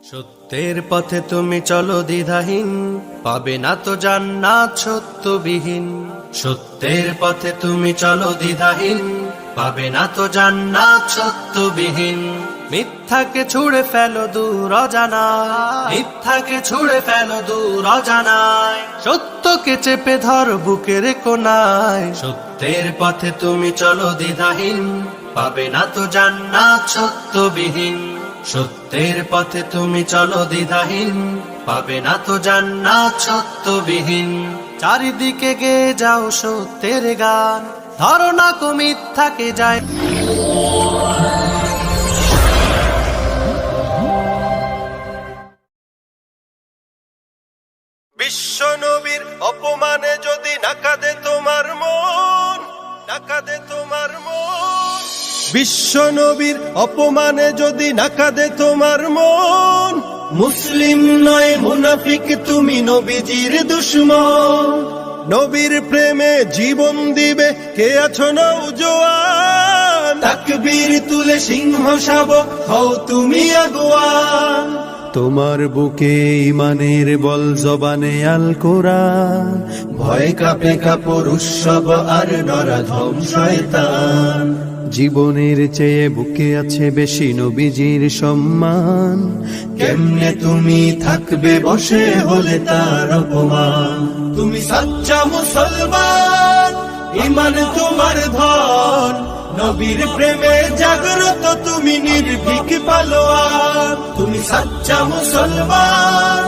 সত্যের পথে তুমি চলো দ্বিধাহীন, পাবে না তো জান্নাত সত্যবিহীন। সত্যের পথে তুমি চলো দ্বিধাহীন, পাবে না তো জান্নাত সত্যবিহীন। মিথ্যাকে ছুঁড়ে ফেলো দূর অজানায়, মিথ্যাকে ছুঁড়ে ফেলো দূর অজানায়। সত্যকে চেপে ধর বুকের কোনায়। সত্যের পথে তুমি চলো দ্বিধাহীন, পাবে না তো জান্নাত সত্যবিহীন। সত্যের পথে তুমি চলো দ্বিধাহীন, পাবে না তো জান্নাত সত্যবিহীন। চারিদিকে গেয়ে যাও সত্যের গান, ধরো না কো মিথ্যাকে যায়। বিশ্ব নবীর অপমানে যদি না কাঁদে তোমার মন, না কাঁদে তোমার মন। বিশ্ব নবীর অপমানে যদি না কাঁদে তোমার মন, মুসলিম নয় মুনাফিক তুমি নবীজির দুশমন। নবীর প্রেমে জীবন দিবে কে আছো নওজোয়ান, তাকবীর তুলে সিংহ শাবক হও তুমি আগুয়ান। তোমার বুকে ইমানের বল জবানে আল কোরআন, ভয় কাঁপে কাপড় উৎসব আর নরাধম শয়তান। জীবনের চেয়ে বুকে আছে বেশি নবীজির সম্মান, কেমনে তুমি থাকবে বসে হলে তার অপমান। তুমি সাচ্চা মুসলমান, ইমান তোমার ধন, নবীর প্রেমে জাগ্রত তুমি নির্ভীক পালোয়ান। তুমি সাচ্চা মুসলমান,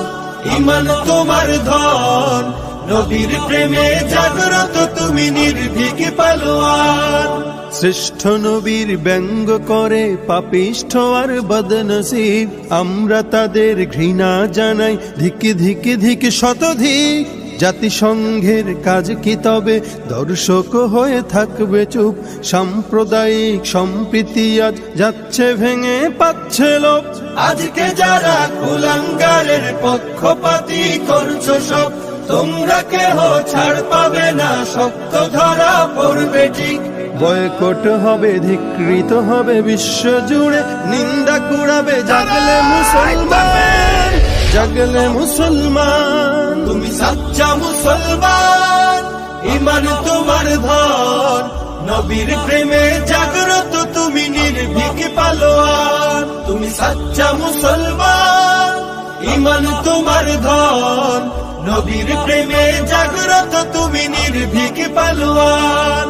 ইমান তোমার ধন, নবীর প্রেমে জাগ্রত তুমি নির্ভীক পালোয়ান। শ্রেষ্ঠ নবীর ব্যঙ্গ করে পাপিষ্ঠ আর বদনসিব, আমরা তাদের ঘৃণা জানাই ধিক ধিক ধিক শতধিক। জাতিসংঘের কাজ কি তবে দর্শক হয়ে থাকবে চুপ, সাম্প্রদায়িক সম্প্রীতি আজ যাচ্ছে ভেঙে পাচ্ছে লোক। আজকে যারা কুলাঙ্গারের পক্ষপাতী করছো সব, তোমরা কেহ ছাড় পাবে না, শক্ত ধরা পড়বে ঠিক। বয়কট হবে ধিকৃত হবে বিশ্ব জুড়ে, নিন্দা কুড়াবে জাগলে মুসলমান, জাগলে মুসলমান। তুমি সাচ্চা মুসলমান, ইমান তোমার ধন, নবীর প্রেমে জাগ্রত তুমি নির্ভীক পালোয়ান। তুমি সাচ্চা মুসলমান, ইমান তোমার ধন, নবীর প্রেমে জাগ্রত তুমি নির্ভীক পালোয়ান।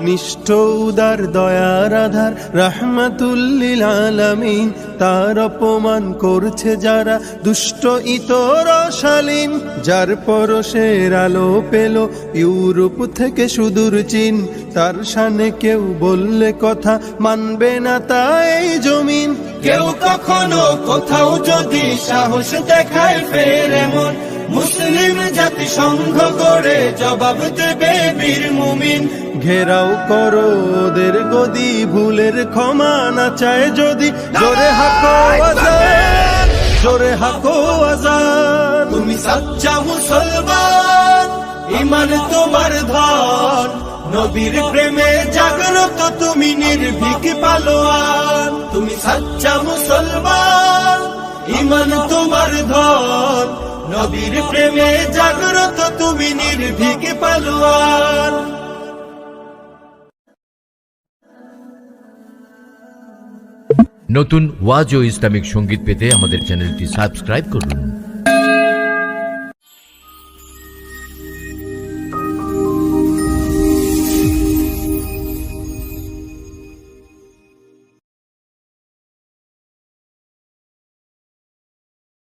নিষ্ঠ উদার দয়ার আধার রাহমাতুল লিল আলামিন, তার অপমান করছে যারা দুষ্ট ইতর শালীন। যার পরশের আলো পেল ইউরোপ থেকে সুদূর চীন, তার শানে কেউ বললে কথা মানবে না তা এই জমিন। কেউ কখনো কোথাও যদি সাহস দেখায় ফের এমন, মুসলিম জাতি সংঘ করে জবাব দেবে বীর মুমিন। ঘেরাও করো ওদের গদি, ভুলের ক্ষমা না চায় যদি, জোরে হাকো আজান, জোরে হাকো আজান। তুমি সাচ্চা মুসলমান, ইমান তোমার ধন, নবীর প্রেমে জাগ্রত তুমি নির্ভীক পালোয়ান। তুমি সাচ্চা মুসলমান, ইমান তোমার ধন, নবীর প্রেমে জাগ্রত তুমি নির্ভীক পালোয়ান। নতুন ওয়াজ ও ইসলামিক সঙ্গীত পেতে আমাদের চ্যানেলটি সাবস্ক্রাইব করুন।